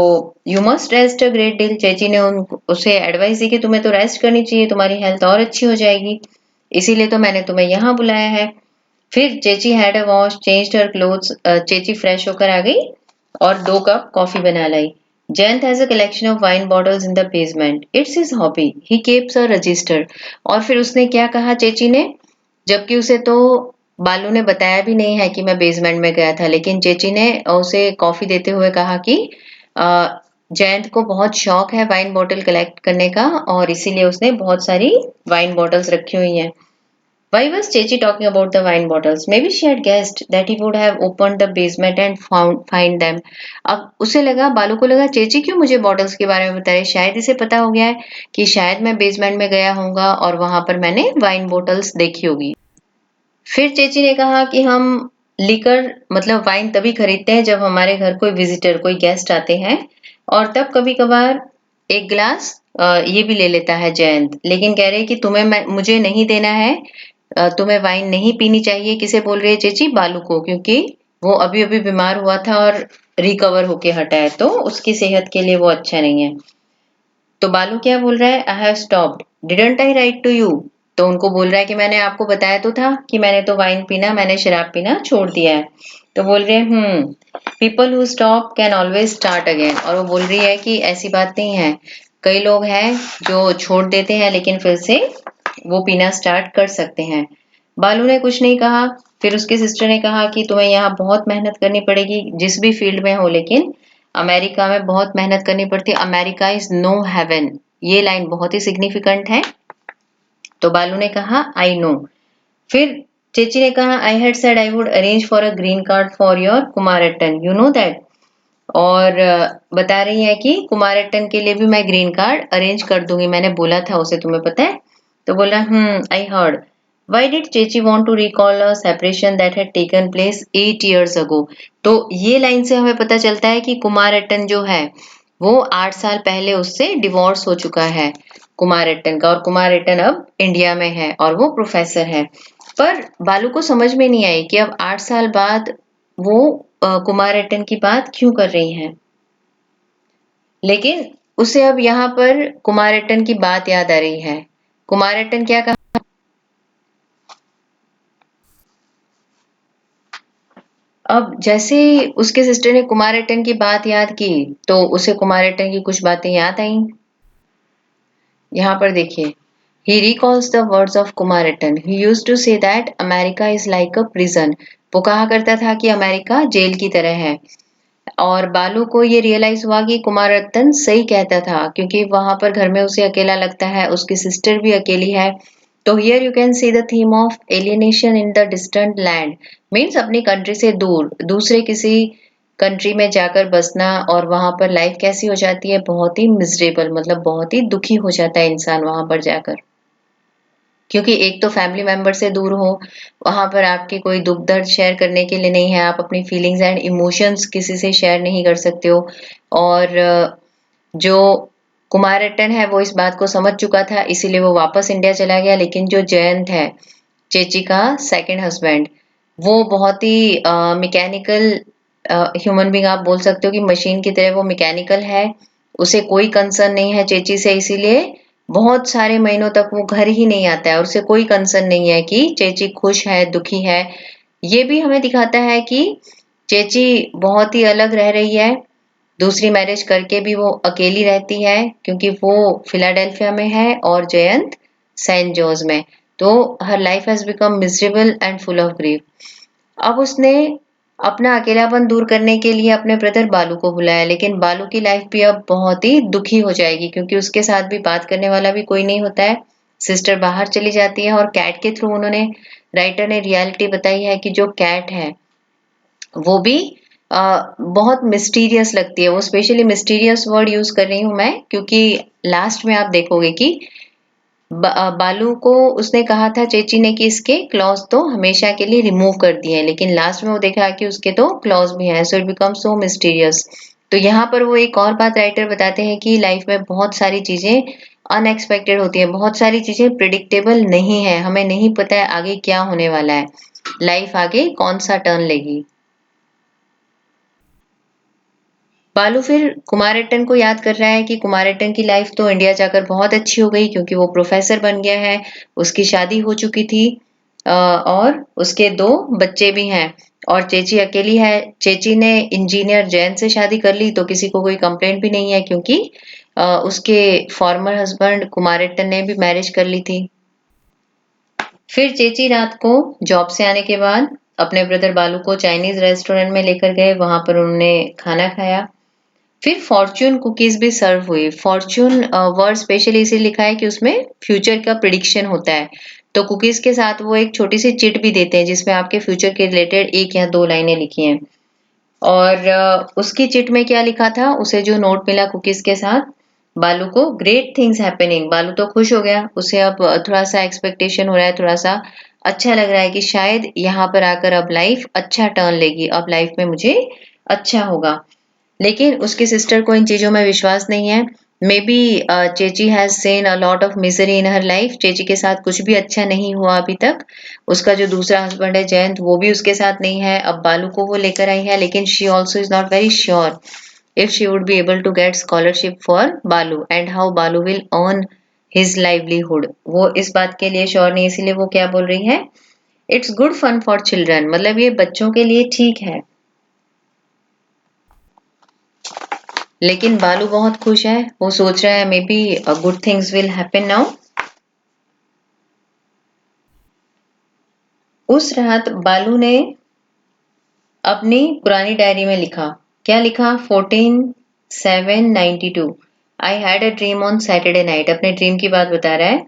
you must rest a great deal, Chechi ने उसे एडवाइस दी कि तुम्हें तो रेस्ट करनी चाहिए, तुम्हारी हेल्थ और अच्छी हो जाएगी, इसीलिए तो मैंने तुम्हें यहाँ बुलाया है। फिर Chechi had a wash, changed her clothes, Chechi fresh होकर आ गई और 2 कप कॉफी बना लाई। Jayant has a collection of wine bottles in the basement, it's his hobby, he keeps a register. और फिर उसने क्या कहा चेची ने, जबकि उसे तो बालू ने बताया भी नहीं है कि मैं बेसमेंट में गया था, लेकिन चेची ने उसे कॉफी देते हुए कहा कि जयंत को बहुत शौक है वाइन बॉटल कलेक्ट करने का और इसीलिए उसने बहुत सारी वाइन बॉटल्स रखी हुई हैं। Why was Chechi talking about the wine bottles? Maybe she had guessed that he would have opened the basement and find them. अब उसे लगा, बालू को लगा चेची क्यों मुझे बॉटल्स के बारे में बता रही, शायद इसे पता हो गया है कि शायद मैं बेसमेंट में गया होऊंगा और वहां पर मैंने वाइन बॉटल्स देखी होगी। फिर चेची ने कहा कि हम लिकर मतलब वाइन तभी खरीदते हैं जब हमारे घर कोई विजिटर, कोई गेस्ट आते हैं, और तब कभी कभार एक गिलास ये भी ले लेता है जयंत, लेकिन कह रहे कि तुम्हें मुझे नहीं देना है, तुम्हें वाइन नहीं पीनी चाहिए। किसे बोल रही है चेची? बालू को, क्योंकि वो अभी अभी बीमार हुआ था और रिकवर होके हटा है, तो उसकी सेहत के लिए वो अच्छा नहीं है। तो बालू क्या बोल रहा है, I have stopped, didn't I write to you? तो उनको बोल रहा है कि मैंने आपको बताया तो था कि मैंने तो वाइन पीना, मैंने शराब पीना छोड़ दिया है। तो बोल रहे हैं people who stop can always start again. और वो बोल रही है कि ऐसी बात नहीं है, कई लोग हैं जो छोड़ देते हैं लेकिन फिर से वो पीना स्टार्ट कर सकते हैं। बालू ने कुछ नहीं कहा। फिर उसकी सिस्टर ने कहा कि तुम्हें यहाँ बहुत मेहनत करनी पड़ेगी जिस भी फील्ड में हो, लेकिन अमेरिका में बहुत मेहनत करनी पड़ती है, अमेरिका इज नो हेवन। ये लाइन बहुत ही सिग्निफिकेंट है। तो बालू ने कहा आई नो। फिर चेची ने कहा I had said I would arrange for a green card for your कुमारटन, यू नो दैट। और बता रही है कि कुमारटन के लिए भी मैं ग्रीन कार्ड अरेंज कर दूंगी, मैंने बोला था उसे, तुम्हें पता है? तो बोला I heard. Why did Chechi want to recall a separation that had taken place 8 years ago? तो ये लाइन से हमें पता चलता है कि कुमारटन जो है वो 8 साल पहले उससे डिवोर्स हो चुका है, कुमारटन का, और कुमारटन अब इंडिया में है और वो प्रोफेसर है। पर बालू को समझ में नहीं आई कि अब 8 साल बाद वो कुमारटन की बात क्यों कर रही हैं, लेकिन उसे अब यहाँ पर कुमारटन की बात याद आ रही है। कुमारटन क्या कहा, अब जैसे उसके सिस्टर ने कुमारटन की बात याद की तो उसे कुमारटन की कुछ बातें याद आई। यहाँ पर देखिए, he recalls the words of Kumaratan. He used to say that America is like a prison. वो कहा करता था कि अमेरिका जेल की तरह है। और बालू को ये रियलाइज हुआ कि कुमार रत्न सही कहता था, क्योंकि वहां पर घर में उसे अकेला लगता है, उसकी सिस्टर भी अकेली है। तो here you can see the theme of alienation in the distant land, means अपनी कंट्री से दूर दूसरे किसी कंट्री में जाकर बसना, और वहां पर लाइफ कैसी हो जाती है, बहुत ही मिजरेबल, मतलब बहुत ही दुखी हो जाता है इंसान वहां पर जाकर। क्योंकि एक तो फैमिली मेंबर से दूर हो, वहां पर आपके कोई दुख दर्द शेयर करने के लिए नहीं है, आप अपनी फीलिंग्स एंड इमोशंस किसी से शेयर नहीं कर सकते हो। और जो कुमार रट्टन है वो इस बात को समझ चुका था, इसीलिए वो वापस इंडिया चला गया। लेकिन जो जयंत है, चेची का सेकंड हस्बैंड, वो बहुत ही मैकेनिकल ह्यूमन बीइंग, आप बोल सकते हो कि मशीन की तरह वो मैकेनिकल है। उसे कोई कंसर्न नहीं है चेची से, इसीलिए बहुत सारे महीनों तक वो घर ही नहीं आता है, और उसे कोई कंसर्न नहीं है कि चेची खुश है दुखी है। ये भी हमें दिखाता है कि चेची बहुत ही अलग रह रही है, दूसरी मैरिज करके भी वो अकेली रहती है, क्योंकि वो फिलाडेल्फिया में है और जयंत सेंट जॉर्ज में। तो हर life has become miserable and full of grief. अब उसने अपना अकेलापन दूर करने के लिए अपने ब्रदर बालू को बुलाया, लेकिन बालू की लाइफ भी अब बहुत ही दुखी हो जाएगी, क्योंकि उसके साथ भी बात करने वाला भी कोई नहीं होता है। सिस्टर बाहर चली जाती है, और कैट के थ्रू उन्होंने, राइटर ने रियलिटी बताई है कि जो कैट है वो भी बहुत मिस्टीरियस लगती है। वो स्पेशली मिस्टीरियस वर्ड यूज कर रही हूँ मैं, क्योंकि लास्ट में आप देखोगे कि बालू को उसने कहा था चेची ने कि इसके क्लॉज तो हमेशा के लिए रिमूव कर दिए हैं, लेकिन लास्ट में वो देखा कि उसके तो क्लॉज भी हैं, so it become so mysterious. तो यहाँ पर वो एक और बात राइटर बताते हैं कि लाइफ में बहुत सारी चीजें अनएक्सपेक्टेड होती हैं, बहुत सारी चीजें प्रिडिक्टेबल नहीं है, हमें नहीं पता है आगे क्या होने वाला है, लाइफ आगे कौन सा टर्न लेगी। बालू फिर कुमार रट्टन को याद कर रहा है कि कुमार रट्टन की लाइफ तो इंडिया जाकर बहुत अच्छी हो गई, क्योंकि वो प्रोफेसर बन गया है, उसकी शादी हो चुकी थी, और उसके 2 बच्चे भी हैं, और चेची अकेली है। चेची ने इंजीनियर जैन से शादी कर ली, तो किसी को कोई कंप्लेंट भी नहीं है, क्योंकि उसके फॉर्मर हस्बैंड कुमार रट्टन ने भी मैरिज कर ली थी। फिर चेची रात को जॉब से आने के बाद अपने ब्रदर बालू को चाइनीज रेस्टोरेंट में लेकर गए, वहां पर उन्होंने खाना खाया। फिर फॉर्च्यून कुकीज भी सर्व हुई। फॉर्च्यून वर्ड स्पेशली इसे लिखा है कि उसमें फ्यूचर का प्रिडिक्शन होता है। तो कुकीज के साथ वो एक छोटी सी चिट भी देते हैं, जिसमें आपके फ्यूचर के रिलेटेड 1 या 2 लाइनें लिखी हैं। और उसकी चिट में क्या लिखा था, उसे जो नोट मिला कुकीज के साथ, बालू को ग्रेट थिंग्स हैपनिंग। बालू तो खुश हो गया, उसे अब थोड़ा सा एक्सपेक्टेशन हो रहा है, थोड़ा सा अच्छा लग रहा है कि शायद यहाँ पर आकर अब लाइफ अच्छा टर्न लेगी, अब लाइफ में मुझे अच्छा होगा। लेकिन उसकी सिस्टर को इन चीजों में विश्वास नहीं है। Maybe Chechi has seen a lot of misery in her life, Chechi के साथ कुछ भी अच्छा नहीं हुआ अभी तक। उसका जो दूसरा हस्बैंड है जयंत, वो भी उसके साथ नहीं है। अब बालू को वो लेकर आई है, लेकिन she also is not very sure if she would be able to get scholarship for बालू and how बालू will earn his livelihood। वो इस बात के लिए श्योर नहीं, इसीलिए वो क्या बोल रही है, it's good fun for children, मतलब ये बच्चों के लिए ठीक है। लेकिन बालू बहुत खुश है, वो सोच रहा है may be good things will happen now. उस रात बालू ने अपनी पुरानी डायरी में लिखा, क्या लिखा, 14/7/92 I had a dream on Saturday night. अपने ड्रीम की बात बता रहा है।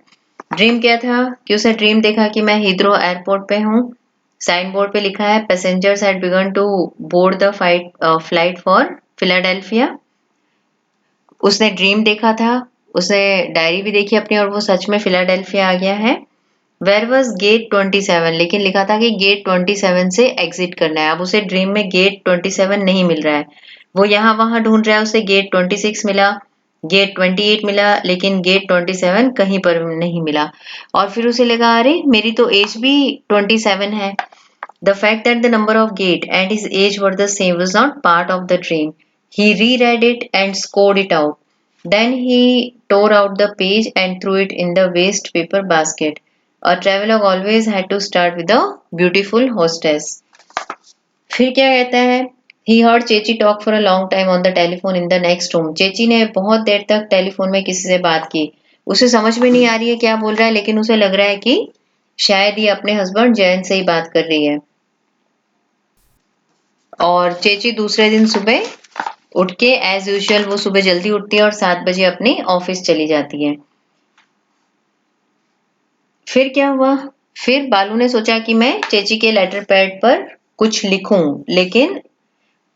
ड्रीम क्या था कि उसे ड्रीम देखा कि मैं हीथ्रो एयरपोर्ट पे हूँ। साइन बोर्ड पे लिखा है passengers had begun to board the flight for Philadelphia. उसने ड्रीम देखा था, उसने डायरी भी देखी अपनी, और वो सच में फिलाडेल्फिया आ गया है। वेयर वॉज गेट 27, लेकिन लिखा था कि गेट 27 से एग्जिट करना है। अब उसे ड्रीम में गेट 27 नहीं मिल रहा है, वो यहाँ वहां ढूंढ रहा है, उसे गेट 26 मिला, गेट 28 मिला, लेकिन गेट 27 कहीं पर नहीं मिला। और फिर उसे लगा अरे मेरी तो एज भी 27 है। The fact that the number of gate and his age were the same was not part of the dream. He reread it and scored it out. Then he tore out the page and threw it in the waste paper basket. A travelogue always had to start with a beautiful hostess. फिर क्या कहता है, He heard चेची talk for a long time on the telephone in the next room. चेची ने बहुत देर तक telephone में किसी से बात की। उसे समझ में नहीं आ रही है क्या बोल रहा है, लेकिन उसे लग रहा है कि शायद ये अपने हस्बैंड जयंत से ही बात कर रही है। और चेची दूसरे दिन सुबह उठ के एज यूजुअल वो सुबह जल्दी उठती है और 7 बजे अपने ऑफिस चली जाती है। फिर क्या हुआ? फिर बालू ने सोचा कि मैं चेची के लेटर पैड पर कुछ लिखूं, लेकिन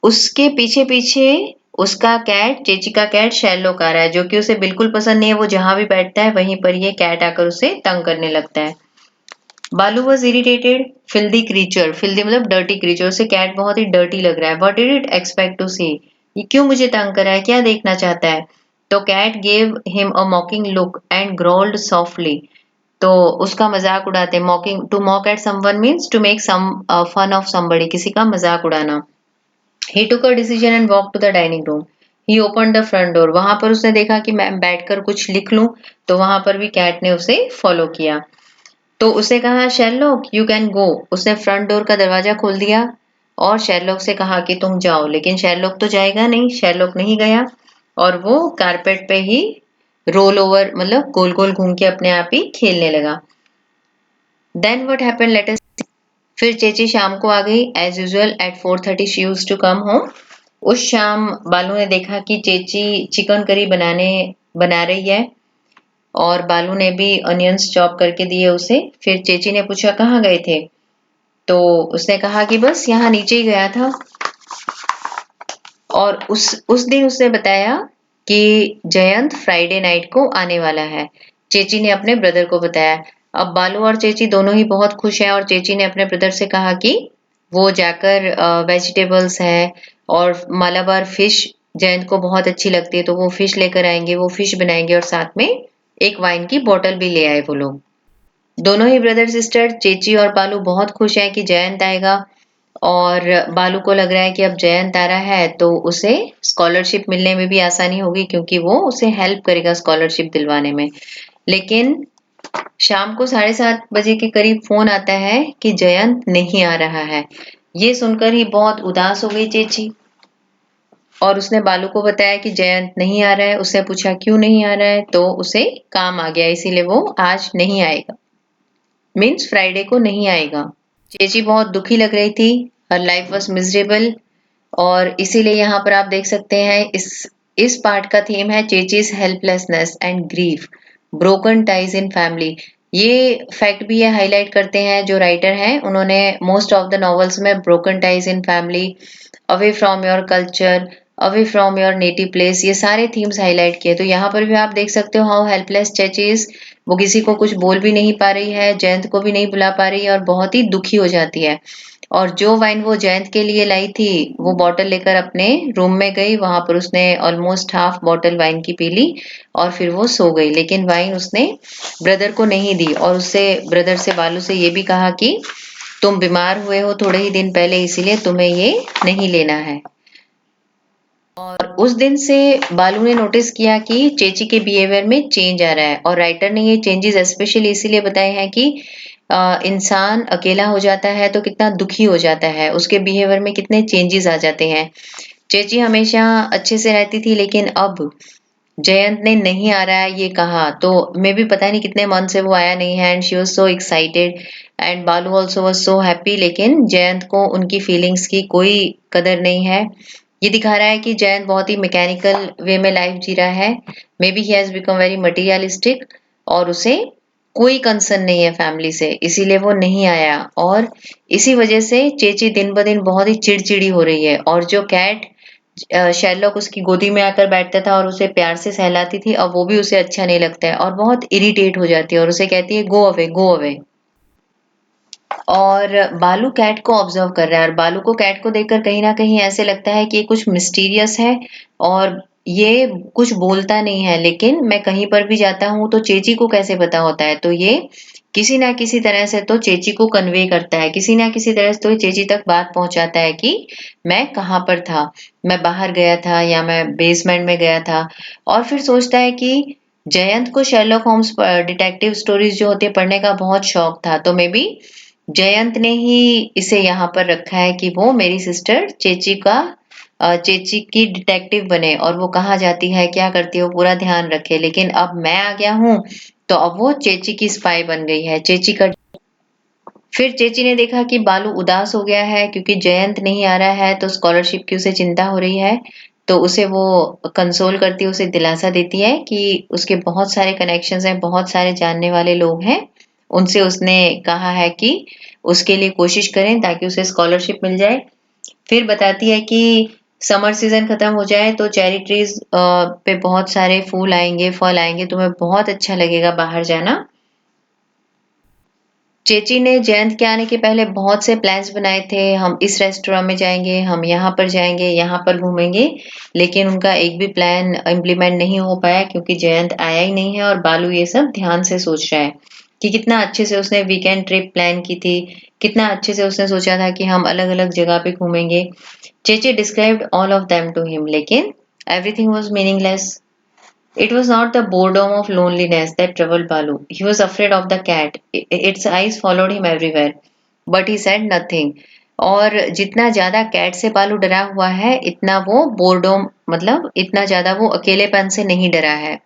उसके पीछे पीछे उसका कैट, चेची का कैट शेरलॉक आ रहा है, जो कि उसे बिल्कुल पसंद नहीं है। वो जहां भी बैठता है वहीं पर ये कैट आकर उसे तंग करने लगता है। Balu was irritated, filthy creature, filthy मतलब डर्टी क्रीचर, उसे कैट बहुत ही डर्टी लग रहा है। What did it expect to see, ये क्यों मुझे तंग कर रहा है, क्या देखना चाहता है? तो cat gave him a mocking look and growled softly. तो उसका मजाक उड़ाते हैं। Mocking, to mock at someone means to make some fun of somebody, किसी का मजाक उड़ाना। He took a decision and walk to the dining room. He open the front door, वहां पर उसने देखा कि मैं बैठकर कुछ लिख लूं, तो वहां पर भी कैट ने उसे फॉलो किया। तो उसे कहा, शेरलॉक यू कैन गो। उसने फ्रंट डोर का दरवाजा खोल दिया और शेरलॉक से कहा कि तुम जाओ, लेकिन शेरलॉक तो जाएगा नहीं। शेरलॉक नहीं गया और वो कारपेट पे ही रोल ओवर मतलब गोल गोल घूम के अपने आप ही खेलने लगा। Then what happened, let us. फिर चेची शाम को आ गई as usual at 4:30 she used to come home. उस शाम बालू ने देखा कि चेची चिकन करी बना रही है और बालू ने भी अनियंस चॉप करके दिए उसे। फिर चेची ने पूछा कहाँ गए थे, तो उसने कहा कि बस यहाँ नीचे ही गया था। और उस दिन उसने बताया कि जयंत फ्राइडे नाइट को आने वाला है। चेची ने अपने ब्रदर को बताया। अब बालू और चेची दोनों ही बहुत खुश हैं और चेची ने अपने ब्रदर से कहा कि वो जाकर वेजिटेबल्स है और मालाबार फिश जयंत को बहुत अच्छी लगती है, तो वो फिश लेकर आएंगे, वो फिश बनाएंगे और साथ में एक वाइन की बोतल भी ले आए वो लोग। दोनों ही ब्रदर सिस्टर चेची और बालू बहुत खुश हैं कि जयंत आएगा। और बालू को लग रहा है कि अब जयंत आ रहा है तो उसे स्कॉलरशिप मिलने में भी आसानी होगी, क्योंकि वो उसे हेल्प करेगा स्कॉलरशिप दिलवाने में। लेकिन शाम को 7:30 बजे के करीब फोन आता है कि जयंत नहीं आ रहा है। ये सुनकर ही बहुत उदास हो गई चेची और उसने बालू को बताया कि जयंत नहीं आ रहा है। उसने पूछा क्यों नहीं आ रहा है, तो उसे काम आ गया इसीलिए वो आज नहीं आएगा, मीन्स फ्राइडे को नहीं आएगा। चेची बहुत दुखी लग रही थी, हर लाइफ वॉज मिजरेबल। और इसीलिए यहाँ पर आप देख सकते हैं इस पार्ट का थीम है Chechi's helplessness and grief, broken ties in family. ये फैक्ट भी ये हाईलाइट करते हैं जो राइटर हैं, उन्होंने मोस्ट ऑफ द नॉवेल्स में broken ties in family, away from your culture, away from your native place, ये सारे थीम्स हाईलाइट किए। तो यहाँ पर भी आप देख सकते हो हाउ हेल्पलेस चेचीज, वो किसी को कुछ बोल भी नहीं पा रही है, जयंत को भी नहीं बुला पा रही है और बहुत ही दुखी हो जाती है। और जो वाइन वो जयंत के लिए लाई थी वो बॉटल लेकर अपने रूम में गई, वहां पर उसने ऑलमोस्ट हाफ बॉटल वाइन की पी ली और फिर वो सो गई। लेकिन वाइन उसने ब्रदर को नहीं दी और उससे ब्रदर से बालू से ये भी कहा कि तुम बीमार हुए हो थोड़े ही दिन पहले, इसीलिए तुम्हें ये नहीं लेना है। और उस दिन से बालू ने नोटिस किया कि चेची के बिहेवियर में चेंज आ रहा है और राइटर ने ये चेंजेस स्पेशली इसीलिए बताए हैं कि इंसान अकेला हो जाता है तो कितना दुखी हो जाता है, उसके बिहेवियर में कितने चेंजेस आ जाते हैं। चेची हमेशा अच्छे से रहती थी, लेकिन अब जयंत ने नहीं आ रहा है ये कहा तो मे भी पता नहीं कितने मन से वो आया नहीं है, and she was so excited and बालू ऑल्सो वॉज सो हैप्पी। लेकिन जयंत को उनकी फीलिंग्स की कोई कदर नहीं है। ये दिखा रहा है कि जयंत बहुत ही मैकेनिकल वे में लाइफ जी रहा है। May be he has become very materialistic और उसे कोई कंसर्न नहीं है फैमिली से, इसीलिए वो नहीं आया। और इसी वजह से चेची दिन ब दिन बहुत ही चिड़चिड़ी हो रही है। और जो कैट शेरलॉक उसकी गोदी में आकर बैठता था और उसे प्यार से सहलाती थी, अब वो भी उसे अच्छा नहीं लगता है और बहुत इरिटेट हो जाती है और उसे कहती है गो अवे गो अवे। और बालू कैट को ऑब्जर्व कर रहा है और बालू को कैट को देखकर कहीं ना कहीं ऐसे लगता है कि ये कुछ मिस्टीरियस है और ये कुछ बोलता नहीं है, लेकिन मैं कहीं पर भी जाता हूँ तो चेची को कैसे पता होता है, तो ये किसी ना किसी तरह से तो चेची को कन्वे करता है, किसी ना किसी तरह से तो ये चेची तक बात पहुंचाता है कि मैं कहाँ पर था, मैं बाहर गया था या मैं बेसमेंट में गया था। और फिर सोचता है कि जयंत को शेरलॉक होम्स डिटेक्टिव स्टोरीज जो होती है पढ़ने का बहुत शौक था, तो मे बी जयंत ने ही इसे यहाँ पर रखा है कि वो मेरी सिस्टर चेची की डिटेक्टिव बने और वो कहाँ जाती है क्या करती है वो पूरा ध्यान रखे। लेकिन अब मैं आ गया हूँ तो अब वो चेची की स्पाई बन गई है, चेची का। फिर चेची ने देखा कि बालू उदास हो गया है क्योंकि जयंत नहीं आ रहा है, तो स्कॉलरशिप की उसे चिंता हो रही है। तो उसे वो कंसोल करती है, उसे दिलासा देती है कि उसके बहुत सारे कनेक्शंस हैं, बहुत सारे जानने वाले लोग हैं। उनसे उसने कहा है कि उसके लिए कोशिश करें ताकि उसे स्कॉलरशिप मिल जाए। फिर बताती है कि समर सीजन खत्म हो जाए तो चेरी ट्रीज पे बहुत सारे फूल आएंगे, फल आएंगे, तुम्हें बहुत अच्छा लगेगा बाहर जाना। चेची ने जयंत के आने के पहले बहुत से प्लान्स बनाए थे, हम इस रेस्टोरेंट में जाएंगे, हम यहाँ पर जाएंगे, यहाँ पर घूमेंगे, लेकिन उनका एक भी प्लान इम्प्लीमेंट नहीं हो पाया क्योंकि जयंत आया ही नहीं है। और बालू ये सब ध्यान से सोच रहा है कि कितना अच्छे से उसने वीकेंड ट्रिप प्लान की थी, कितना अच्छे से उसने सोचा था कि हम अलग अलग जगह पे घूमेंगे। Chechi described all of them to him, लेकिन everything was meaningless. It was not the boredom of loneliness that troubled Balu. He was afraid of the cat. Its eyes followed him everywhere. But he said nothing. और जितना ज्यादा cat से बालू डरा हुआ है, इतना वो बोर्डोम मतलब इतना ज्यादा वो अकेलेपन से नहीं डरा है।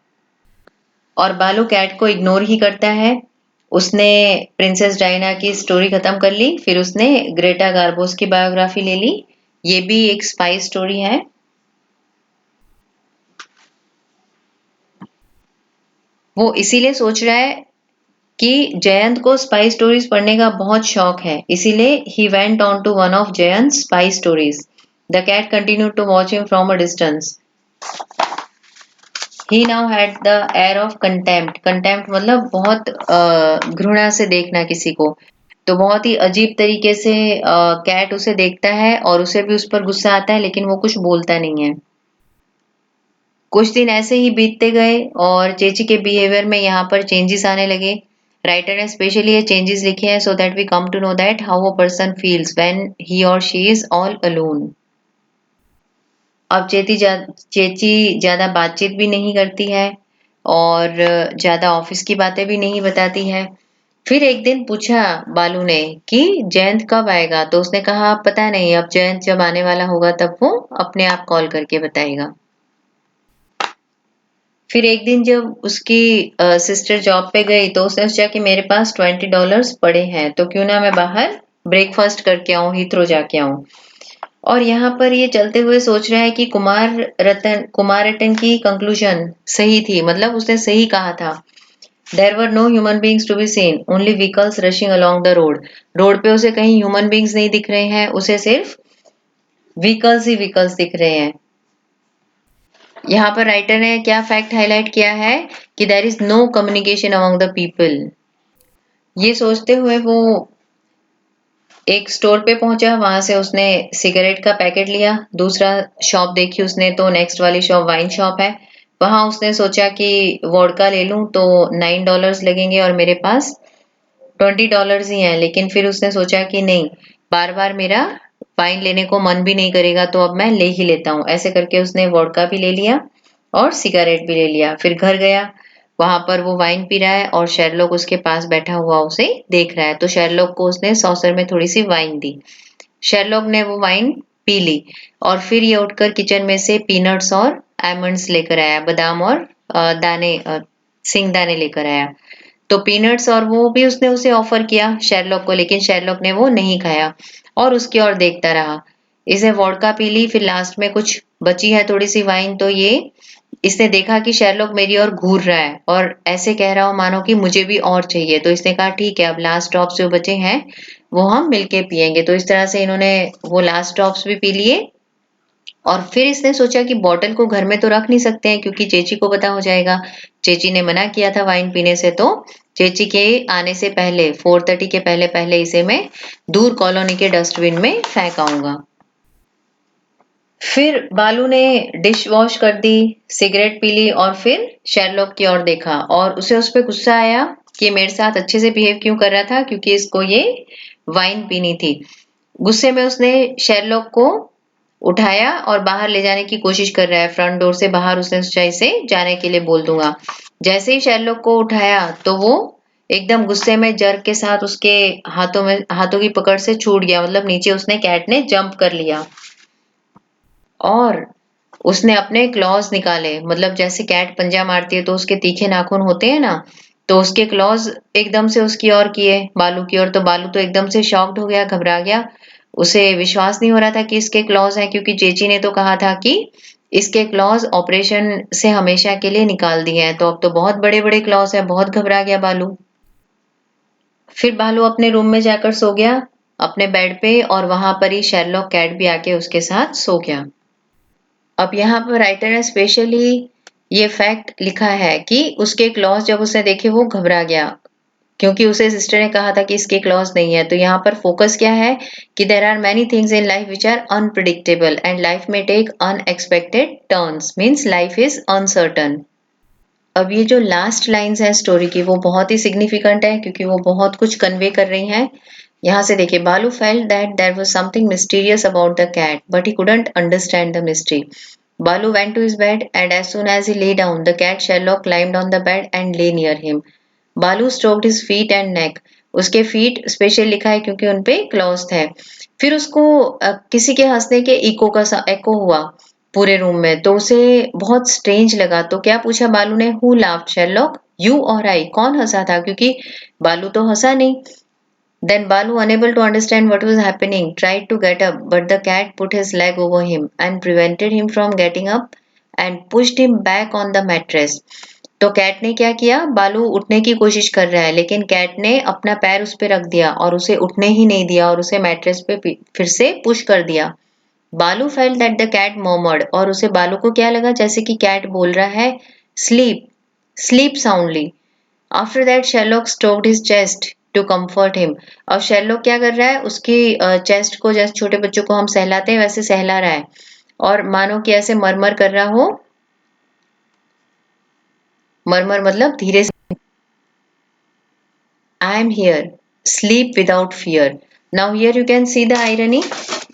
और बालू कैट को इग्नोर ही करता है। उसने प्रिंसेस डायना की स्टोरी खत्म कर ली, फिर उसने ग्रेटा गार्बोस की बायोग्राफी ले ली। ये भी एक स्पाई स्टोरी है। वो इसीलिए सोच रहा है कि जयंत को स्पाई स्टोरीज पढ़ने का बहुत शौक है, इसीलिए he went on to one of Jayant spy stories. The cat continued to watch him from a distance. He now had the air of contempt. Contempt मतलब बहुत घृणा से देखना किसी को। तो बहुत ही अजीब तरीके से कैट उसे देखता है और उसे भी उस पर गुस्सा आता है, लेकिन वो कुछ बोलता नहीं है। कुछ दिन ऐसे ही बीतते गए और चेची के बिहेवियर में यहाँ पर चेंजेस आने लगे। राइटर ने स्पेशली ये चेंजेस लिखे हैं so that we come to know that how a person feels when he और शी इज ऑल अलोन। अब चेची ज्यादा बातचीत भी नहीं करती है और ज्यादा ऑफिस की बातें भी नहीं बताती है। फिर एक दिन पूछा बालू ने कि जयंत कब आएगा, तो उसने कहा पता नहीं, अब जयंत जब आने वाला होगा तब वो अपने आप कॉल करके बताएगा। फिर एक दिन जब उसकी सिस्टर जॉब पे गई तो उसने सोचा कि मेरे पास $20 पड़े हैं, तो क्यों ना मैं बाहर ब्रेकफास्ट करके आऊं, हीथ्रो जाके आऊं। और यहाँ पर ये चलते हुए सोच रहा है कि कुमार रतन की कंक्लूजन सही थी, मतलब उसने सही कहा था। There were no human beings to be seen, only vehicles rushing along the road. Road पे उसे कहीं ह्यूमन बींग्स नहीं दिख रहे हैं, उसे सिर्फ व्हीकल्स ही व्हीकल्स दिख रहे हैं। यहाँ पर राइटर ने क्या फैक्ट हाईलाइट किया है कि there is no communication among the people. ये सोचते हुए वो एक स्टोर पे पहुंचा, वहां से उसने सिगरेट का पैकेट लिया। दूसरा शॉप देखी उसने तो नेक्स्ट वाली शॉप वाइन शॉप है। वहां उसने सोचा कि वोडका ले लूं तो $9 लगेंगे और मेरे पास $20 ही हैं, लेकिन फिर उसने सोचा कि नहीं, बार बार मेरा वाइन लेने को मन भी नहीं करेगा, तो अब मैं ले ही लेता हूँ। ऐसे करके उसने वोडका भी ले लिया और सिगरेट भी ले लिया। फिर घर गया, वहां पर वो वाइन पी रहा है और शेरलॉक उसके पास बैठा हुआ उसे देख रहा है। तो शेरलॉक को उसने सॉसर में थोड़ी सी वाइन दी। शेरलॉक ने वो वाइन पी ली और फिर ये उठकर किचन में से पीनट्स और आलमंड्स लेकर आया, बादाम और सिंगदाने लेकर आया। तो पीनट्स और वो भी उसने उसे ऑफर किया शेरलॉक को, लेकिन शेरलॉक ने वो नहीं खाया और उसकी ओर देखता रहा। इसे वोडका पी ली, फिर लास्ट में कुछ बची है थोड़ी सी वाइन, तो ये इसने देखा कि शेरलॉक मेरी ओर घूर रहा है और ऐसे कह रहा हो मानो कि मुझे भी और चाहिए। तो इसने कहा ठीक है, अब लास्ट ड्रॉप्स जो बचे हैं वो हम मिलके पियेंगे। तो इस तरह से इन्होंने वो लास्ट ड्रॉप्स भी पी लिए। और फिर इसने सोचा कि बॉटल को घर में तो रख नहीं सकते हैं क्योंकि चेची को पता हो जाएगा। चेची ने मना किया था वाइन पीने से, तो चेची के आने से पहले 4:30 के पहले पहले इसे मैं दूर कॉलोनी के डस्टबिन में फेंक आऊंगा। फिर बालू ने डिश वॉश कर दी, सिगरेट पी ली और फिर शेरलॉक की ओर देखा और उसे उस पर गुस्सा आया कि मेरे साथ अच्छे से बिहेव क्यों कर रहा था, क्योंकि इसको ये वाइन पीनी थी। गुस्से में उसने शेरलॉक को उठाया और बाहर ले जाने की कोशिश कर रहा है। फ्रंट डोर से बाहर उसने सोचा इसे जाने के लिए बोल दूंगा। जैसे ही शेरलॉक को उठाया तो वो एकदम गुस्से में जर्क के साथ उसके हाथों की पकड़ से छूट गया, मतलब नीचे उसने कैट ने जंप कर लिया और उसने अपने क्लॉज निकाले, मतलब जैसे कैट पंजा मारती है तो उसके तीखे नाखून होते हैं ना, तो उसके क्लॉज एकदम से उसकी ओर किए, बालू की ओर, तो बालू तो एकदम से शॉक्ड हो गया, घबरा गया। उसे विश्वास नहीं हो रहा था कि इसके क्लॉज हैं, क्योंकि चेची ने तो कहा था कि इसके क्लॉज ऑपरेशन से हमेशा के लिए निकाल दिए हैं, तो अब तो बहुत बड़े बड़े क्लॉज हैं। बहुत घबरा गया बालू। फिर बालू अपने रूम में जाकर सो गया, अपने बेड पे, और वहां पर ही शेरलॉक कैट भी आके उसके साथ सो गया। अब यहाँ पर राइटर ने स्पेशली ये फैक्ट लिखा है कि उसके क्लॉज जब उसने देखे वो घबरा गया, क्योंकि उसे सिस्टर ने कहा था कि इसके क्लॉज नहीं है। तो यहाँ पर फोकस क्या है कि there are many things in life which are unpredictable and life में take unexpected turns, means life is uncertain. अब ये जो लास्ट लाइन्स हैं स्टोरी की वो बहुत ही सिग्निफिकेंट है, क्योंकि वो बहुत कुछ कन्वे कर रही हैं। यहाँ से देखिए, Balu felt that there was something mysterious about the cat but he couldn't understand the mystery. Balu went to his bed, and as soon as he lay down, the cat Sherlock climbed on the bed and lay near him. बालू stroked his feet and neck. उसके feet special लिखा है क्योंकि उनपे clause थे। फिर उसको किसी के हंसने के इको का एको हुआ पूरे रूम में, तो उसे बहुत स्ट्रेंज लगा। तो क्या पूछा बालू ने, हु लाफ्ड शेरलॉक, यू और आई, कौन हंसा था, क्योंकि बालू तो हंसा नहीं। Then Balu, unable to understand what was happening, tried to get up, but the cat put his leg over him and prevented him from getting up and pushed him back on the mattress. तो cat ने क्या किया, बालू उठने की कोशिश कर रहा है, लेकिन कैट ने अपना पैर उस पर रख दिया और उसे उठने ही नहीं दिया और उसे मैट्रेस पे फिर से पुश कर दिया। Balu felt that the cat murmured, और उसे बालू को क्या लगा, जैसे कि कैट बोल रहा है, sleep, sleep soundly. After that Sherlock stroked his chest to comfort him. और शेरलॉक क्या कर रहा है, उसकी चेस्ट को, जैसे छोटे बच्चों को हम सहलाते हैं वैसे सहला रहा है, और मानो कि ऐसे मरमर कर रहा हो। मरमर मतलब धीरे से, I am here, sleep without fear. Now here you can see the irony.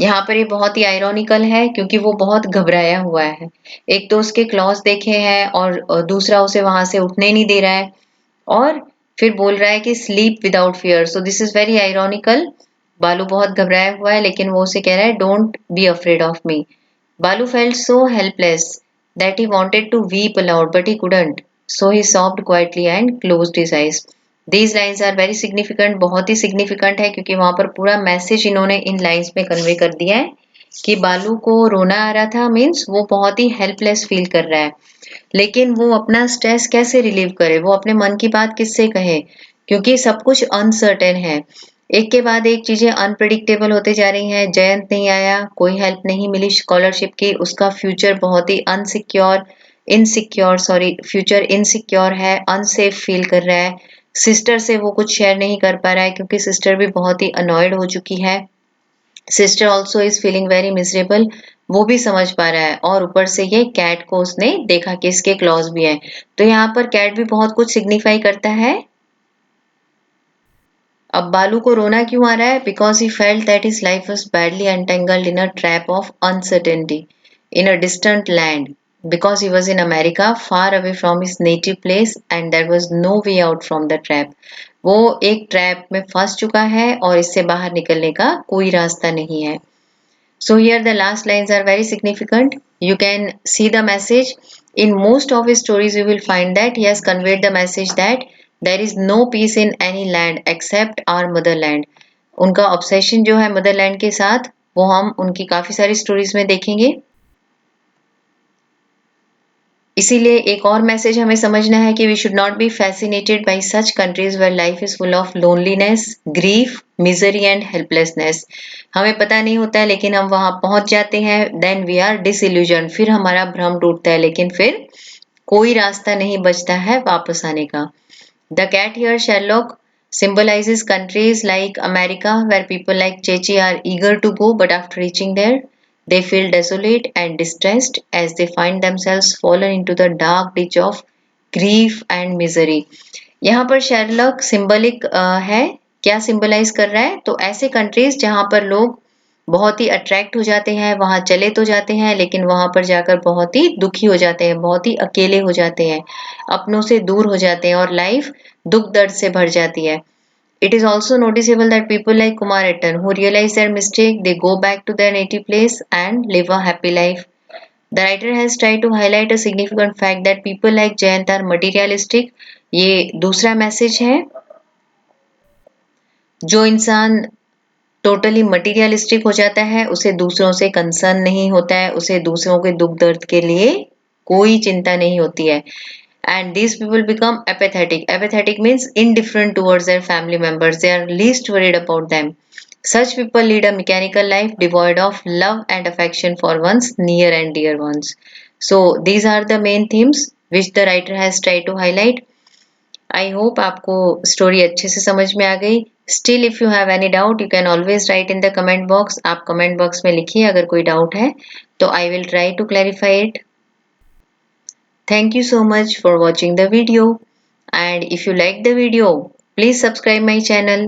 यहाँ पर ये बहुत ही आयरॉनिकल है, क्योंकि वो बहुत घबराया हुआ है। एक तो उसके क्लॉज देखे हैं, और दूसरा उसे वहां से उठने नहीं दे रहा है, और फिर बोल रहा है कि sleep without fear. So this is very ironical. बालू बहुत घबराया हुआ है, लेकिन वो उसे कह रहा है, don't be afraid of me. Balu felt so helpless that he wanted to weep aloud but he couldn't, so he soft quietly and closed his eyes. These lines are very significant, बहुत ही सिग्निफिकेंट है, क्योंकि वहां पर पूरा message इन्होंने इन lines में convey कर दिया है कि बालू को रोना आ रहा था, मीन्स वो बहुत ही हेल्पलेस फील कर रहा है, लेकिन वो अपना स्ट्रेस कैसे रिलीव करे, वो अपने मन की बात किससे कहे, क्योंकि सब कुछ अनसर्टेन है। एक के बाद एक चीजें अनप्रिडिक्टेबल होते जा रही हैं। जयंत नहीं आया, कोई हेल्प नहीं मिली स्कॉलरशिप की, उसका फ्यूचर बहुत ही unsecure, insecure, sorry, future insecure है, अनसेफ फील कर रहा है। सिस्टर से वो कुछ शेयर नहीं कर पा रहा है, क्योंकि सिस्टर भी बहुत ही अनॉयड हो चुकी है। Sister also is feeling very miserable, वो भी समझ पा रहा है, और ऊपर से ये कैट को उसने देखा कि इसके क्लॉज भी हैं। तो यहाँ पर कैट भी बहुत कुछ सिग्निफाई करता है। अब बालू को रोना क्यों आ रहा है, because he felt that his life was badly entangled in a trap of uncertainty in a distant land, because he was in America far away from his native place and there was no way out from the trap. वो एक trap में फंस चुका है और इससे बाहर निकलने का कोई रास्ता नहीं है। So here the last lines are very significant. You can see the message. In most of his stories, you will find that he has conveyed the message that there is no peace in any land except our motherland. उनका obsession जो है Motherland के साथ, वो हम उनकी काफी सारी स्टोरीज में देखेंगे। इसीलिए एक और मैसेज हमें समझना है कि we should not be fascinated by such countries where life is full of loneliness, grief, misery and helplessness. हमें पता नहीं होता है, लेकिन हम वहां पहुंच जाते हैं, देन वी आर डिसइल्यूजन, फिर हमारा भ्रम टूटता है, लेकिन फिर कोई रास्ता नहीं बचता है वापस आने का। The cat here Sherlock symbolizes countries like America where people like Chechi are eager to go, but after reaching there they feel desolate and distressed as they find themselves fallen into the dark ditch of grief and misery. यहाँ पर Sherlock symbolic है, क्या symbolize कर रहा है, तो ऐसे countries जहाँ पर लोग बहुत ही अट्रैक्ट हो जाते हैं, वहां चले तो जाते हैं, लेकिन वहां पर जाकर बहुत ही दुखी हो जाते हैं, बहुत ही अकेले हो जाते हैं, अपनों से दूर हो जाते हैं, और लाइफ दुख दर्द से भर जाती है। It is also noticeable that people like Kumar Ettan who realize their mistake, they go back to their native place and live a happy life. The writer has tried to highlight a significant fact that people like Jayant are materialistic, ये दूसरा message है। जो इंसान totally materialistic हो जाता है, उसे दूसरों से कंसर्न नहीं होता है, उसे दूसरों के दुख दर्द के लिए कोई चिंता नहीं होती है। And these people become apathetic. Apathetic means indifferent towards their family members. They are least worried about them. Such people lead a mechanical life devoid of love and affection for one's near and dear ones. So these are the main themes which the writer has tried to highlight. I hope आपको story अच्छे से समझ में आ गई। Still if you have any doubt you can always write in the comment box. आप comment box में लिखिए अगर कोई डाउट है तो I will try to clarify it. Thank you so much for watching the video, and if you like the video please subscribe my channel.